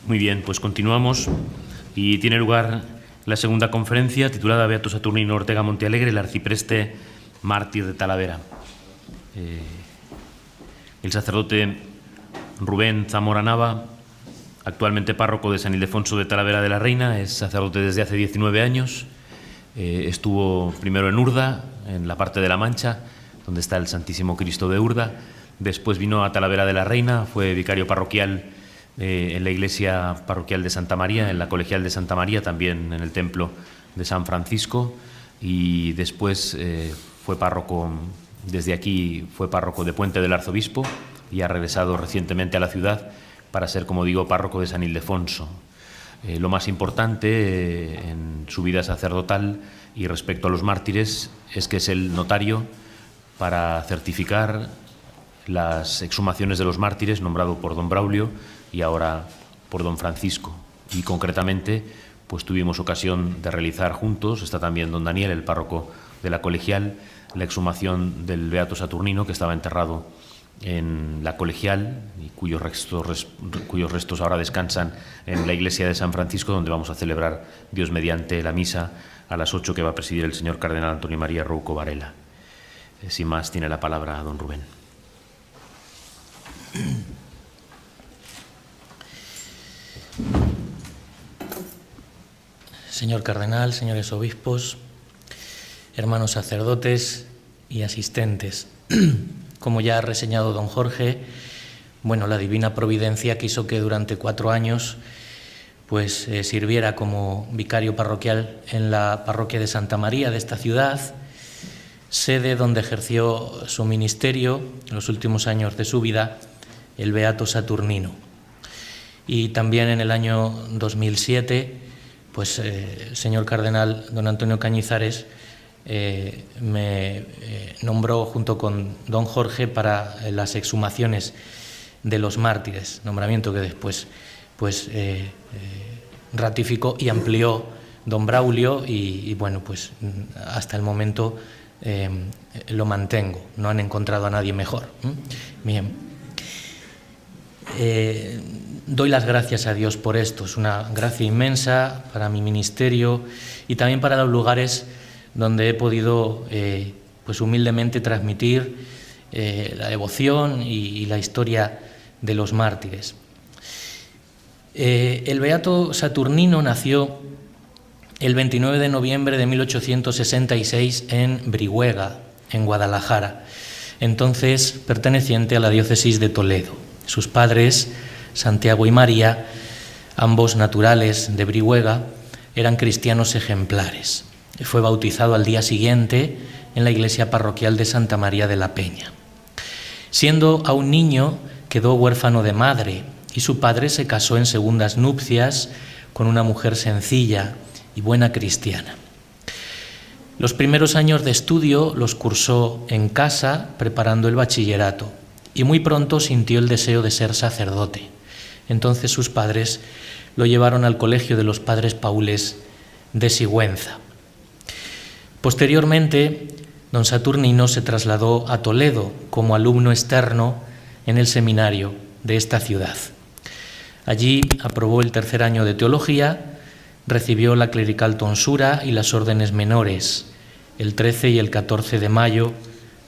Muy bien, pues continuamos y tiene lugar la segunda conferencia titulada Beato Saturnino Ortega Montealegre, el arcipreste mártir de Talavera. El sacerdote Rubén Zamora Nava, actualmente párroco de San Ildefonso de Talavera de la Reina, es sacerdote desde hace 19 años. Estuvo primero en Urda, en la parte de la Mancha, donde está el Santísimo Cristo de Urda. Después vino a Talavera de la Reina, fue vicario parroquial en la iglesia parroquial de Santa María, en la colegial de Santa María, también en el templo de San Francisco, y después fue párroco, desde aquí fue párroco de Puente del Arzobispo y ha regresado recientemente a la ciudad para ser, como digo, párroco de San Ildefonso. Lo más importante en su vida sacerdotal y respecto a los mártires es que es el notario para certificar las exhumaciones de los mártires, nombrado por don Braulio y ahora por don Francisco. Y concretamente, pues tuvimos ocasión de realizar juntos, está también don Daniel, el párroco de la colegial, la exhumación del Beato Saturnino, que estaba enterrado en la colegial y cuyos restos ahora descansan en la iglesia de San Francisco, donde vamos a celebrar, Dios mediante, la misa a las 8 que va a presidir el señor cardenal Antonio María Rouco Varela. Sin más, tiene la palabra don Rubén. Señor cardenal, señores obispos, hermanos sacerdotes y asistentes, como ya ha reseñado don Jorge, la divina providencia quiso que durante 4 años sirviera como vicario parroquial en la parroquia de Santa María de esta ciudad, sede donde ejerció su ministerio en los últimos años de su vida el Beato Saturnino. Y también en el año 2007, el señor cardenal don Antonio Cañizares me nombró junto con don Jorge para las exhumaciones de los mártires, nombramiento que después ratificó y amplió don Braulio y hasta el momento lo mantengo. No han encontrado a nadie mejor. Bien. Doy las gracias a Dios por esto. Es una gracia inmensa para mi ministerio y también para los lugares donde he podido humildemente transmitir la devoción y la historia de los mártires. El Beato Saturnino nació el 29 de noviembre de 1866 en Brihuega, en Guadalajara, entonces perteneciente a la diócesis de Toledo. Sus padres, Santiago y María, ambos naturales de Brihuega, eran cristianos ejemplares. Fue bautizado al día siguiente en la iglesia parroquial de Santa María de la Peña. Siendo aún niño, quedó huérfano de madre y su padre se casó en segundas nupcias con una mujer sencilla y buena cristiana. Los primeros años de estudio los cursó en casa preparando el bachillerato y muy pronto sintió el deseo de ser sacerdote. Entonces sus padres lo llevaron al colegio de los Padres Paules de Sigüenza. Posteriormente, don Saturnino se trasladó a Toledo como alumno externo en el seminario de esta ciudad. Allí aprobó el 3er año de teología, recibió la clerical tonsura y las órdenes menores el 13 y el 14 de mayo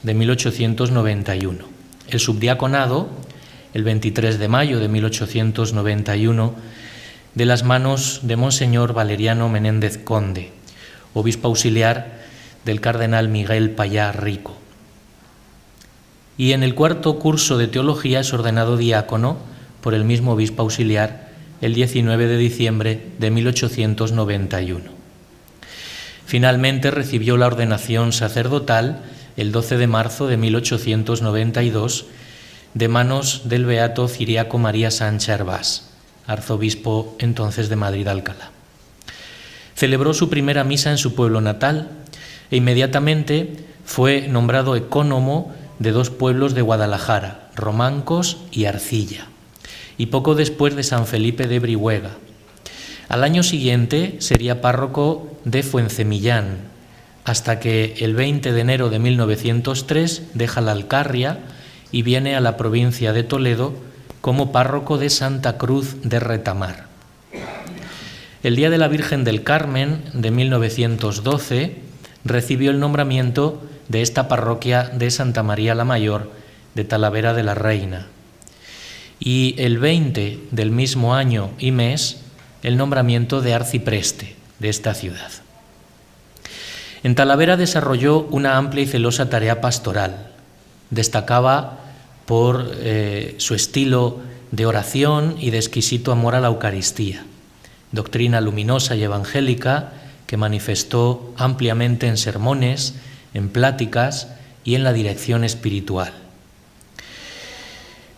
de 1891. El subdiaconado, el 23 de mayo de 1891, de las manos de Monseñor Valeriano Menéndez Conde, obispo auxiliar del cardenal Miguel Payá Rico. Y en el 4º curso de teología es ordenado diácono por el mismo obispo auxiliar el 19 de diciembre de 1891. Finalmente recibió la ordenación sacerdotal el 12 de marzo de 1892 de manos del beato Ciriaco María Sánchez Hervás, arzobispo entonces de Madrid-Alcalá. Celebró su primera misa en su pueblo natal e inmediatamente fue nombrado ecónomo de 2 pueblos de Guadalajara, Romancos y Arcilla, y poco después de San Felipe de Brihuega. Al año siguiente sería párroco de Fuencemillán, hasta que el 20 de enero de 1903 deja la Alcarria y viene a la provincia de Toledo como párroco de Santa Cruz de Retamar. El día de la Virgen del Carmen de 1912 recibió el nombramiento de esta parroquia de Santa María la Mayor de Talavera de la Reina. Y el 20 del mismo año y mes, el nombramiento de arcipreste de esta ciudad. En Talavera desarrolló una amplia y celosa tarea pastoral. Destacaba por su estilo de oración y de exquisito amor a la Eucaristía, doctrina luminosa y evangélica que manifestó ampliamente en sermones, en pláticas y en la dirección espiritual.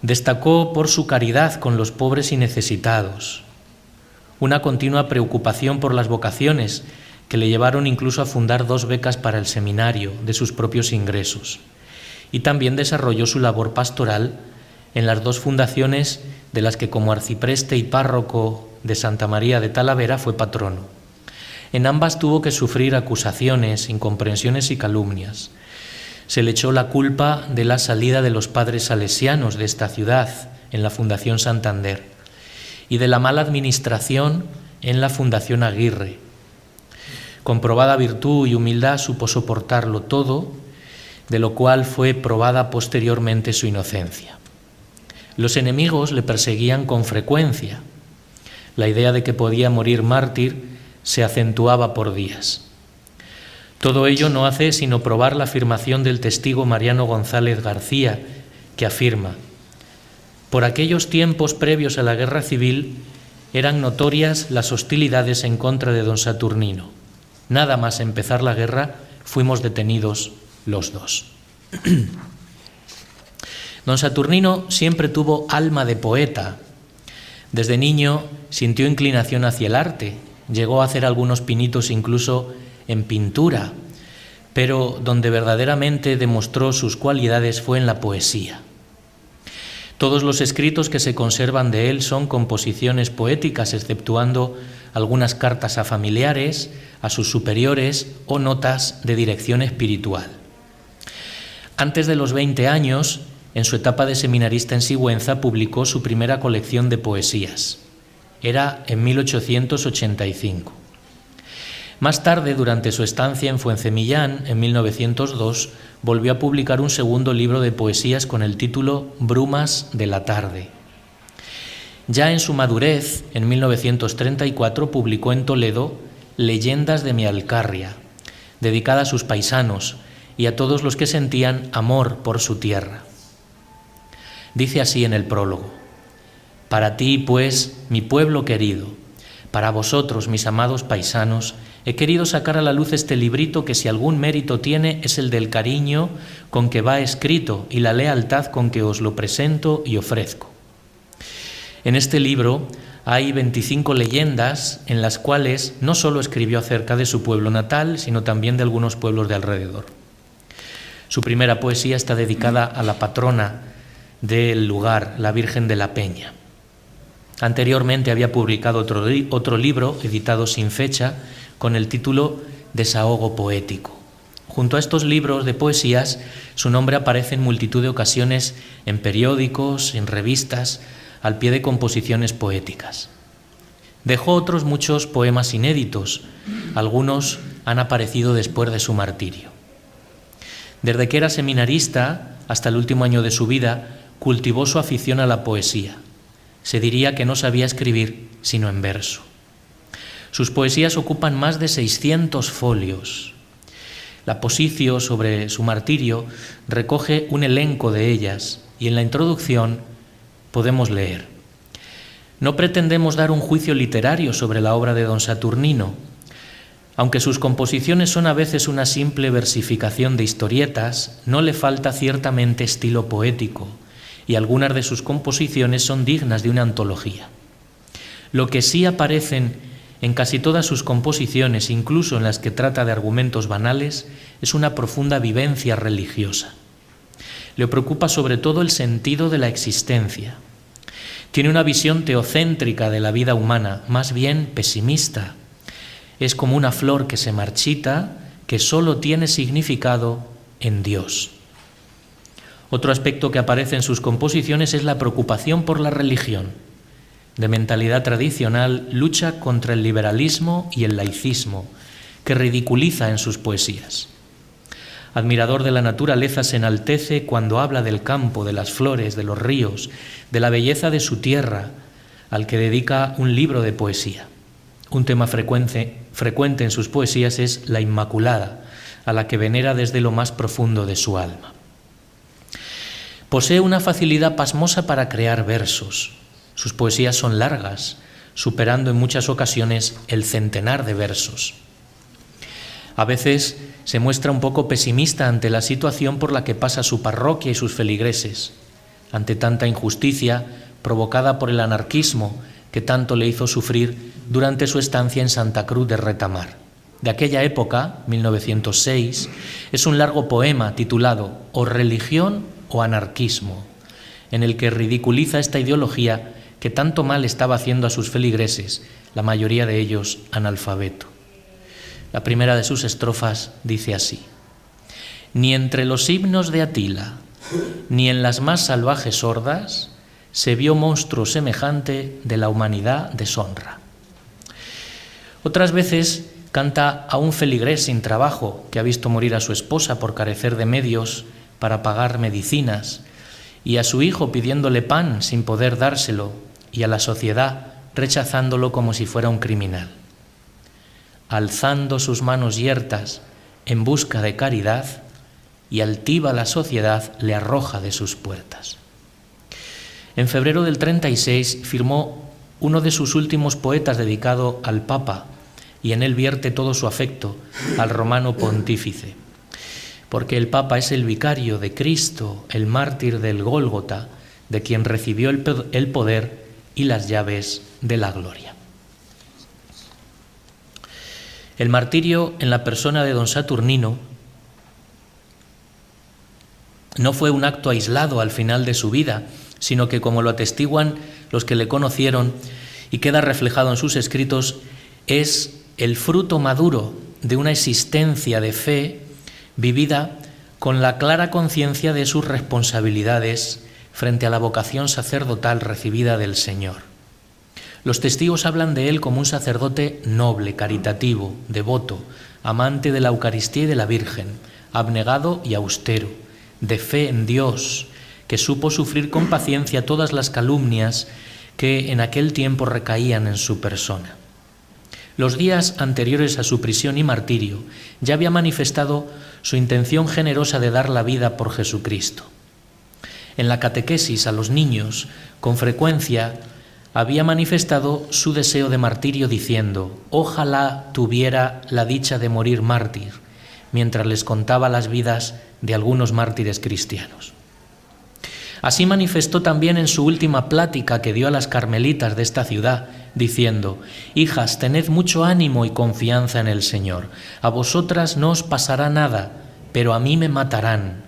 Destacó por su caridad con los pobres y necesitados, una continua preocupación por las vocaciones que le llevaron incluso a fundar 2 becas para el seminario de sus propios ingresos, y también desarrolló su labor pastoral en las 2 fundaciones de las que como arcipreste y párroco de Santa María de Talavera fue patrono. En ambas tuvo que sufrir acusaciones, incomprensiones y calumnias. Se le echó la culpa de la salida de los padres salesianos de esta ciudad en la Fundación Santander y de la mala administración en la Fundación Aguirre. Con probada virtud y humildad supo soportarlo todo, de lo cual fue probada posteriormente su inocencia. Los enemigos le perseguían con frecuencia. La idea de que podía morir mártir se acentuaba por días. Todo ello no hace sino probar la afirmación del testigo Mariano González García, que afirma: por aquellos tiempos previos a la guerra civil eran notorias las hostilidades en contra de don Saturnino. Nada más empezar la guerra fuimos detenidos los 2. Don Saturnino siempre tuvo alma de poeta. Desde niño sintió inclinación hacia el arte, llegó a hacer algunos pinitos incluso en pintura, pero donde verdaderamente demostró sus cualidades fue en la poesía. Todos los escritos que se conservan de él son composiciones poéticas, exceptuando algunas cartas a familiares, a sus superiores o notas de dirección espiritual. Antes de los 20 años, en su etapa de seminarista en Sigüenza, publicó su primera colección de poesías. Era en 1885. Más tarde, durante su estancia en Fuencemillán, en 1902, volvió a publicar un segundo libro de poesías con el título Brumas de la tarde. Ya en su madurez, en 1934, publicó en Toledo Leyendas de mi Alcarria, dedicada a sus paisanos y a todos los que sentían amor por su tierra. Dice así en el prólogo: para ti, pues, mi pueblo querido, para vosotros, mis amados paisanos, he querido sacar a la luz este librito que, si algún mérito tiene, es el del cariño con que va escrito y la lealtad con que os lo presento y ofrezco. En este libro hay 25 leyendas en las cuales no solo escribió acerca de su pueblo natal, sino también de algunos pueblos de alrededor. Su primera poesía está dedicada a la patrona del lugar, la Virgen de la Peña. Anteriormente había publicado otro libro, editado sin fecha, con el título Desahogo poético. Junto a estos libros de poesías, su nombre aparece en multitud de ocasiones en periódicos, en revistas, al pie de composiciones poéticas. Dejó otros muchos poemas inéditos, algunos han aparecido después de su martirio. Desde que era seminarista hasta el último año de su vida, cultivó su afición a la poesía. Se diría que no sabía escribir sino en verso. Sus poesías ocupan más de 600 folios. La Posicio sobre su martirio recoge un elenco de ellas y en la introducción podemos leer: no pretendemos dar un juicio literario sobre la obra de don Saturnino. Aunque sus composiciones son a veces una simple versificación de historietas, no le falta ciertamente estilo poético, y algunas de sus composiciones son dignas de una antología. Lo que sí aparecen en casi todas sus composiciones, incluso en las que trata de argumentos banales, es una profunda vivencia religiosa. Le preocupa sobre todo el sentido de la existencia. Tiene una visión teocéntrica de la vida humana, más bien pesimista. Es como una flor que se marchita, que solo tiene significado en Dios. Otro aspecto que aparece en sus composiciones es la preocupación por la religión. de mentalidad tradicional, lucha contra el liberalismo y el laicismo, que ridiculiza en sus poesías. Admirador de la naturaleza, se enaltece cuando habla del campo, de las flores, de los ríos, de la belleza de su tierra, al que dedica un libro de poesía. Un tema frecuente en sus poesías es la Inmaculada, a la que venera desde lo más profundo de su alma. Posee una facilidad pasmosa para crear versos. Sus poesías son largas, superando en muchas ocasiones el centenar de versos. A veces se muestra un poco pesimista ante la situación por la que pasa su parroquia y sus feligreses, ante tanta injusticia provocada por el anarquismo que tanto le hizo sufrir durante su estancia en Santa Cruz de Retamar. De aquella época, 1906, es un largo poema titulado O religión o anarquismo, en el que ridiculiza esta ideología que tanto mal estaba haciendo a sus feligreses, la mayoría de ellos analfabeto. La primera de sus estrofas dice así: ni entre los himnos de Atila, ni en las más salvajes hordas, se vio monstruo semejante de la humanidad deshonra. Otras veces canta a un feligrés sin trabajo que ha visto morir a su esposa por carecer de medios para pagar medicinas, y a su hijo pidiéndole pan sin poder dárselo, y a la sociedad rechazándolo como si fuera un criminal. Alzando sus manos yertas en busca de caridad, y altiva la sociedad le arroja de sus puertas. En febrero del 36 firmó uno de sus últimos poetas dedicado al Papa, y en él vierte todo su afecto al romano pontífice, porque el Papa es el vicario de Cristo, el mártir del Gólgota, de quien recibió el poder y las llaves de la gloria. El martirio en la persona de don Saturnino no fue un acto aislado al final de su vida, sino que, como lo atestiguan los que le conocieron y queda reflejado en sus escritos, es el fruto maduro de una existencia de fe vivida con la clara conciencia de sus responsabilidades frente a la vocación sacerdotal recibida del Señor. Los testigos hablan de él como un sacerdote noble, caritativo, devoto, amante de la Eucaristía y de la Virgen, abnegado y austero, de fe en Dios, que supo sufrir con paciencia todas las calumnias que en aquel tiempo recaían en su persona. Los días anteriores a su prisión y martirio ya había manifestado su intención generosa de dar la vida por Jesucristo. En la catequesis a los niños, con frecuencia, había manifestado su deseo de martirio diciendo: ojalá tuviera la dicha de morir mártir, mientras les contaba las vidas de algunos mártires cristianos. Así manifestó también en su última plática que dio a las carmelitas de esta ciudad, diciendo: hijas, tened mucho ánimo y confianza en el Señor. A vosotras no os pasará nada, pero a mí me matarán.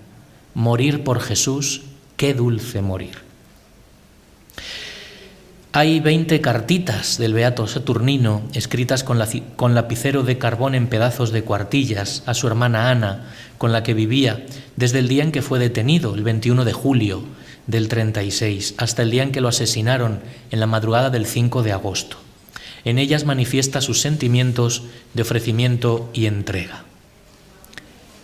Morir por Jesús, qué dulce morir. Hay 20 cartitas del beato Saturnino escritas con lapicero de carbón en pedazos de cuartillas a su hermana Ana, con la que vivía desde el día en que fue detenido, el 21 de julio del 36, hasta el día en que lo asesinaron en la madrugada del 5 de agosto. En ellas manifiesta sus sentimientos de ofrecimiento y entrega.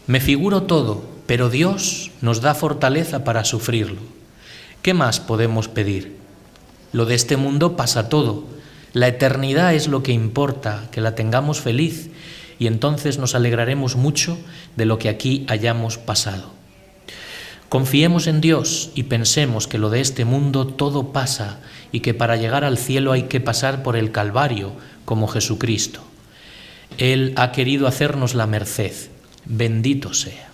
Me figuro todo, pero Dios nos da fortaleza para sufrirlo. ¿Qué más podemos pedir? Lo de este mundo pasa todo. La eternidad es lo que importa, que la tengamos feliz, y entonces nos alegraremos mucho de lo que aquí hayamos pasado. Confiemos en Dios y pensemos que lo de este mundo todo pasa y que para llegar al cielo hay que pasar por el Calvario, como Jesucristo. Él ha querido hacernos la merced. Bendito sea.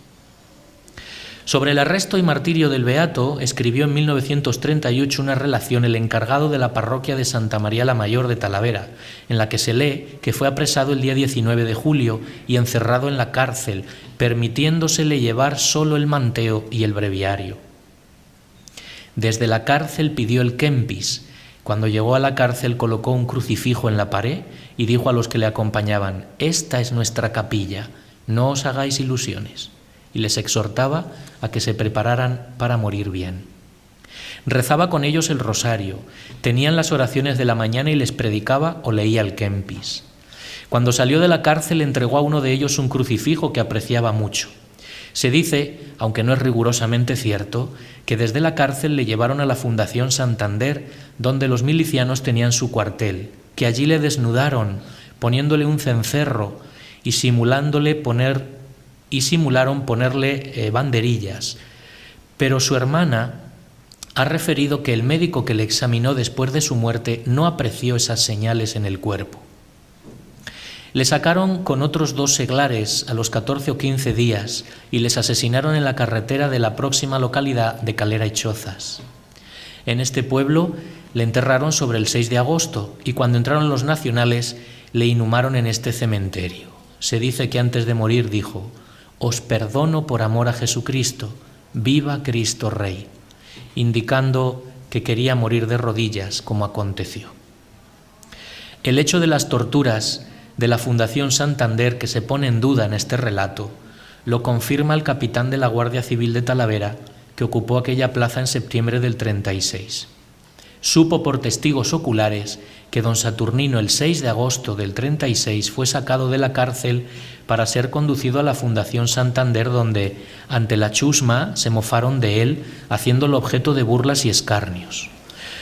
Sobre el arresto y martirio del beato escribió en 1938 una relación el encargado de la parroquia de Santa María la Mayor de Talavera, en la que se lee que fue apresado el día 19 de julio y encerrado en la cárcel, permitiéndosele llevar solo el manteo y el breviario. Desde la cárcel pidió el Kempis. Cuando llegó a la cárcel colocó un crucifijo en la pared y dijo a los que le acompañaban: esta es nuestra capilla, no os hagáis ilusiones. Y les exhortaba a que se prepararan para morir bien. Rezaba con ellos el rosario, tenían las oraciones de la mañana y les predicaba o leía el Kempis. Cuando salió de la cárcel entregó a uno de ellos un crucifijo que apreciaba mucho. Se dice, aunque no es rigurosamente cierto, que desde la cárcel le llevaron a la Fundación Santander, donde los milicianos tenían su cuartel, que allí le desnudaron, poniéndole un cencerro y simularon ponerle banderillas. Pero su hermana ha referido que el médico que le examinó después de su muerte no apreció esas señales en el cuerpo. Le sacaron con otros 2 seglares a los 14 o 15 días y les asesinaron en la carretera de la próxima localidad de Calera y Chozas. En este pueblo le enterraron sobre el 6 de agosto y cuando entraron los nacionales le inhumaron en este cementerio. Se dice que antes de morir dijo: «Os perdono por amor a Jesucristo, viva Cristo Rey», indicando que quería morir de rodillas, como aconteció. El hecho de las torturas de la Fundación Santander, que se pone en duda en este relato, lo confirma el capitán de la Guardia Civil de Talavera, que ocupó aquella plaza en septiembre del 36. Supo por testigos oculares que don Saturnino el 6 de agosto del 36 fue sacado de la cárcel para ser conducido a la Fundación Santander, donde, ante la chusma, se mofaron de él, haciéndolo objeto de burlas y escarnios.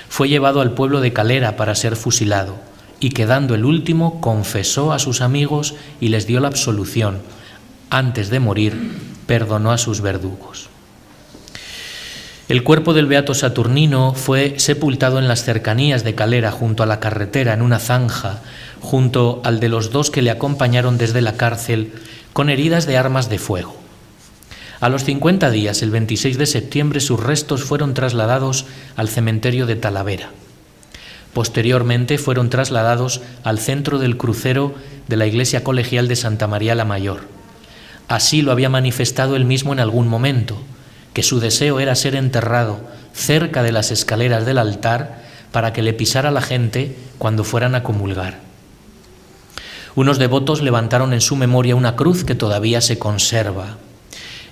Fue llevado al pueblo de Calera para ser fusilado, y quedando el último, confesó a sus amigos y les dio la absolución. Antes de morir, perdonó a sus verdugos. El cuerpo del beato Saturnino fue sepultado en las cercanías de Calera, junto a la carretera, en una zanja, junto al de los 2 que le acompañaron desde la cárcel, con heridas de armas de fuego. A los 50 días, el 26 de septiembre, sus restos fueron trasladados al cementerio de Talavera. Posteriormente fueron trasladados al centro del crucero de la iglesia colegial de Santa María la Mayor. Así lo había manifestado él mismo en algún momento, que su deseo era ser enterrado cerca de las escaleras del altar para que le pisara la gente cuando fueran a comulgar. Unos devotos levantaron en su memoria una cruz que todavía se conserva.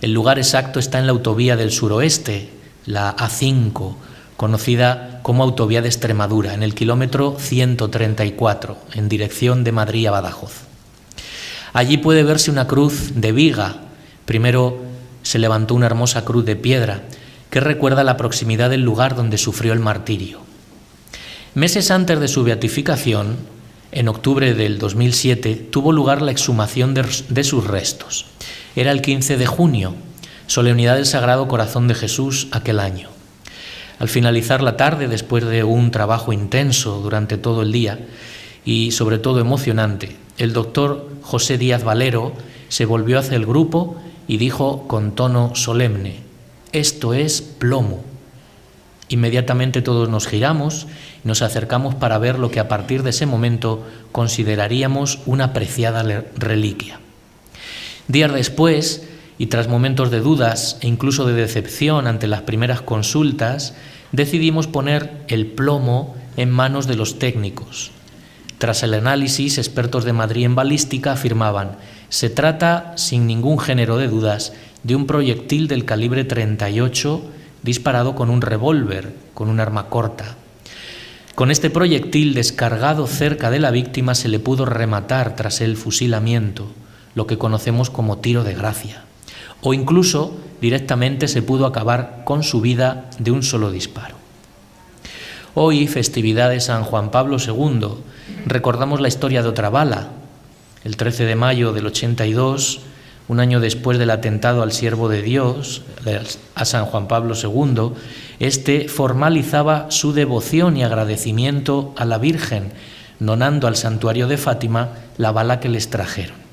El lugar exacto está en la autovía del suroeste, la A5, conocida como Autovía de Extremadura, en el kilómetro 134, en dirección de Madrid a Badajoz. Allí puede verse una cruz de viga. Primero se levantó una hermosa cruz de piedra que recuerda la proximidad del lugar donde sufrió el martirio. Meses antes de su beatificación, en octubre del 2007, tuvo lugar la exhumación de sus restos. Era el 15 de junio, solemnidad del Sagrado Corazón de Jesús aquel año. Al finalizar la tarde, después de un trabajo intenso durante todo el día y sobre todo emocionante, el doctor José Díaz Valero se volvió hacia el grupo y dijo con tono solemne: «Esto es plomo». Inmediatamente todos nos giramos y nos acercamos para ver lo que a partir de ese momento consideraríamos una preciada reliquia. Días después, y tras momentos de dudas e incluso de decepción ante las primeras consultas, decidimos poner el plomo en manos de los técnicos. Tras el análisis, expertos de Madrid en balística afirmaban: se trata, sin ningún género de dudas, de un proyectil del calibre 38 disparado con un revólver, con un arma corta. Con este proyectil descargado cerca de la víctima se le pudo rematar tras el fusilamiento, lo que conocemos como tiro de gracia. O incluso directamente se pudo acabar con su vida de un solo disparo. Hoy, festividad de San Juan Pablo II, recordamos la historia de otra bala. El 13 de mayo del 82, un año después del atentado al siervo de Dios, a San Juan Pablo II, este formalizaba su devoción y agradecimiento a la Virgen, donando al santuario de Fátima la bala que les trajeron.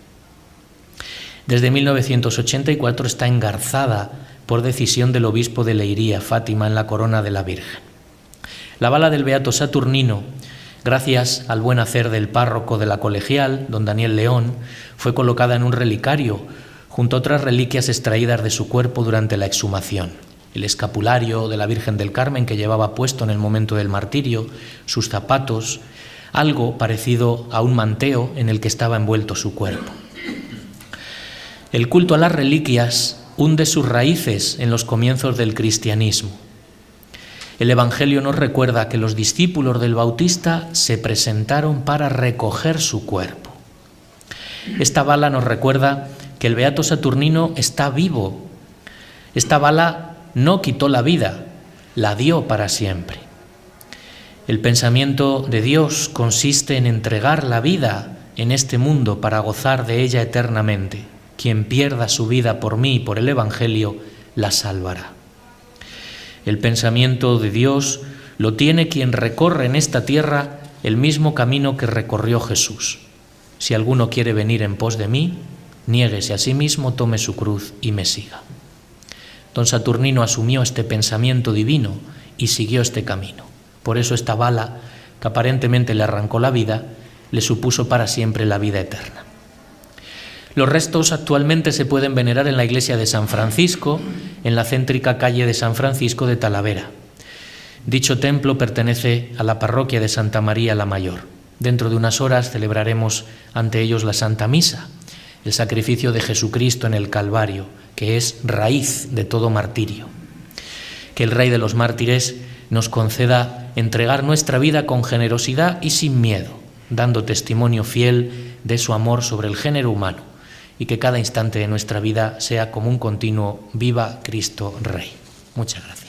Desde 1984 está engarzada por decisión del obispo de Leiría, Fátima, en la corona de la Virgen. La bala del beato Saturnino, gracias al buen hacer del párroco de la colegial, don Daniel León, fue colocada en un relicario junto a otras reliquias extraídas de su cuerpo durante la exhumación. El escapulario de la Virgen del Carmen que llevaba puesto en el momento del martirio, sus zapatos, algo parecido a un manteo en el que estaba envuelto su cuerpo. El culto a las reliquias hunde sus raíces en los comienzos del cristianismo. El Evangelio nos recuerda que los discípulos del Bautista se presentaron para recoger su cuerpo. Esta bala nos recuerda que el beato Saturnino está vivo. Esta bala no quitó la vida, la dio para siempre. El pensamiento de Dios consiste en entregar la vida en este mundo para gozar de ella eternamente. Quien pierda su vida por mí y por el Evangelio, la salvará. El pensamiento de Dios lo tiene quien recorre en esta tierra el mismo camino que recorrió Jesús. Si alguno quiere venir en pos de mí, niéguese a sí mismo, tome su cruz y me siga. Don Saturnino asumió este pensamiento divino y siguió este camino. Por eso esta bala, que aparentemente le arrancó la vida, le supuso para siempre la vida eterna. Los restos actualmente se pueden venerar en la iglesia de San Francisco, en la céntrica calle de San Francisco de Talavera. Dicho templo pertenece a la parroquia de Santa María la Mayor. Dentro de unas horas celebraremos ante ellos la Santa Misa, el sacrificio de Jesucristo en el Calvario, que es raíz de todo martirio. Que el Rey de los mártires nos conceda entregar nuestra vida con generosidad y sin miedo, dando testimonio fiel de su amor sobre el género humano, y que cada instante de nuestra vida sea como un continuo Viva Cristo Rey. Muchas gracias.